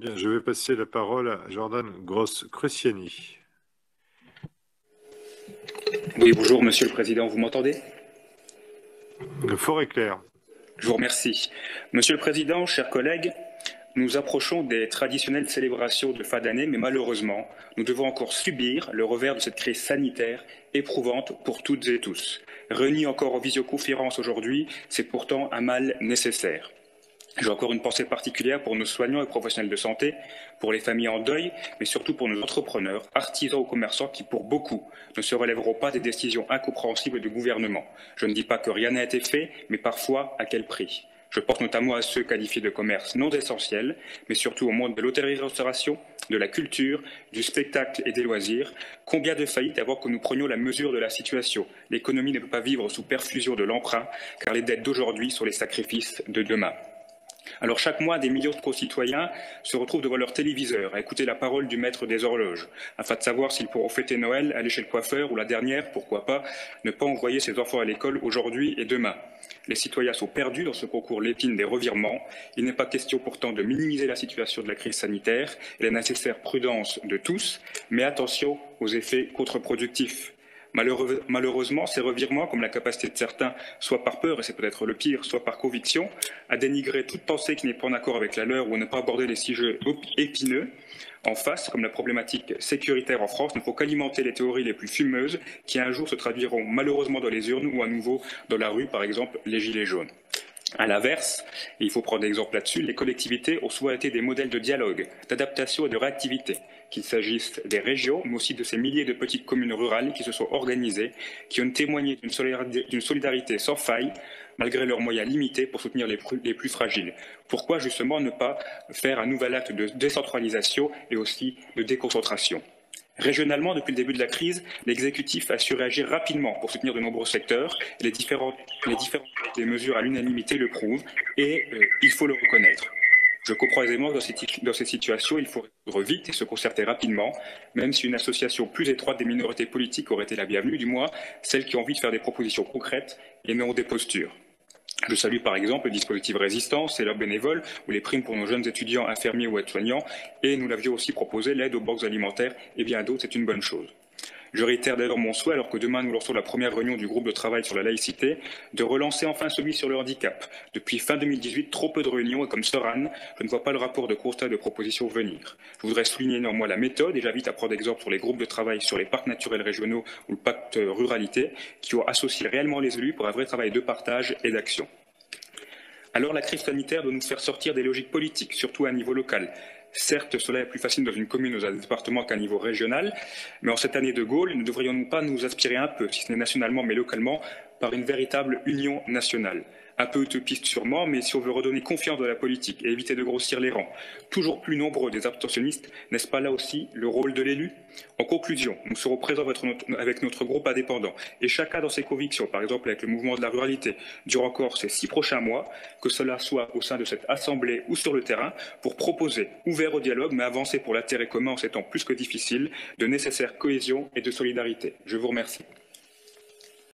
Bien, je vais passer la parole à Jordan Gross-Cruciani. Oui, bonjour Monsieur le Président, vous m'entendez? Fort et clair. Je vous remercie. Monsieur le Président, chers collègues, nous approchons des traditionnelles célébrations de fin d'année, mais malheureusement, nous devons encore subir le revers de cette crise sanitaire éprouvante pour toutes et tous. Réunis encore en visioconférence aujourd'hui, c'est pourtant un mal nécessaire. J'ai encore une pensée particulière pour nos soignants et professionnels de santé, pour les familles en deuil, mais surtout pour nos entrepreneurs, artisans ou commerçants qui, pour beaucoup, ne se relèveront pas des décisions incompréhensibles du gouvernement. Je ne dis pas que rien n'a été fait, mais parfois à quel prix? Je pense notamment à ceux qualifiés de commerces non essentiels, mais surtout au monde de l'hôtellerie-restauration, de la culture, du spectacle et des loisirs. Combien de faillites avant que nous prenions la mesure de la situation? L'économie ne peut pas vivre sous perfusion de l'emprunt, car les dettes d'aujourd'hui sont les sacrifices de demain. Alors chaque mois, des millions de concitoyens se retrouvent devant leur téléviseur à écouter la parole du maître des horloges, afin de savoir s'ils pourront fêter Noël, aller chez le coiffeur ou la dernière, pourquoi pas, ne pas envoyer ses enfants à l'école aujourd'hui et demain. Les citoyens sont perdus dans ce concours l'épine des revirements. Il n'est pas question pourtant de minimiser la situation de la crise sanitaire et la nécessaire prudence de tous, mais attention aux effets contre-productifs. Malheureusement, ces revirements, comme la capacité de certains, soit par peur, et c'est peut-être le pire, soit par conviction, à dénigrer toute pensée qui n'est pas en accord avec la leur ou à ne pas aborder les sujets épineux en face, comme la problématique sécuritaire en France, ne faut qu'alimenter les théories les plus fumeuses qui un jour se traduiront malheureusement dans les urnes ou à nouveau dans la rue, par exemple les gilets jaunes. À l'inverse, et il faut prendre exemple là-dessus, les collectivités ont souvent été des modèles de dialogue, d'adaptation et de réactivité, qu'il s'agisse des régions, mais aussi de ces milliers de petites communes rurales qui se sont organisées, qui ont témoigné d'une solidarité sans faille, malgré leurs moyens limités pour soutenir les plus fragiles. Pourquoi justement ne pas faire un nouvel acte de décentralisation et aussi de déconcentration? Régionalement, depuis le début de la crise, l'exécutif a su réagir rapidement pour soutenir de nombreux secteurs. Les différentes des mesures à l'unanimité le prouvent et il faut le reconnaître. Je comprends aisément que dans ces situations, il faut résoudre vite et se concerter rapidement, même si une association plus étroite des minorités politiques aurait été la bienvenue, du moins celles qui ont envie de faire des propositions concrètes et non des postures. Je salue par exemple le dispositif Résistance et leurs bénévoles ou les primes pour nos jeunes étudiants infirmiers ou aides-soignants et nous l'avions aussi proposé l'aide aux banques alimentaires et bien d'autres, c'est une bonne chose. Je réitère d'ailleurs mon souhait, alors que demain nous lançons la première réunion du groupe de travail sur la laïcité, de relancer enfin celui sur le handicap. Depuis fin 2018, trop peu de réunions et comme Soran, je ne vois pas le rapport de constat et de propositions venir. Je voudrais souligner néanmoins la méthode et j'invite à prendre exemple sur les groupes de travail sur les parcs naturels régionaux ou le pacte ruralité qui ont associé réellement les élus pour un vrai travail de partage et d'action. Alors la crise sanitaire doit nous faire sortir des logiques politiques, surtout à un niveau local. Certes, cela est plus facile dans une commune ou dans un département qu'à un niveau régional, mais en cette année de Gaulle, ne devrions-nous pas nous aspirer un peu, si ce n'est nationalement mais localement, par une véritable union nationale? Un peu utopiste sûrement, mais si on veut redonner confiance dans la politique et éviter de grossir les rangs, toujours plus nombreux des abstentionnistes, n'est-ce pas là aussi le rôle de l'élu? En conclusion, nous serons présents avec notre groupe indépendant, et chacun dans ses convictions, par exemple avec le mouvement de la ruralité, durant encore ces 6 prochains mois, que cela soit au sein de cette Assemblée ou sur le terrain, pour proposer, ouvert au dialogue, mais avancer pour l'intérêt commun en ces temps plus que difficiles, de nécessaire cohésion et de solidarité. Je vous remercie.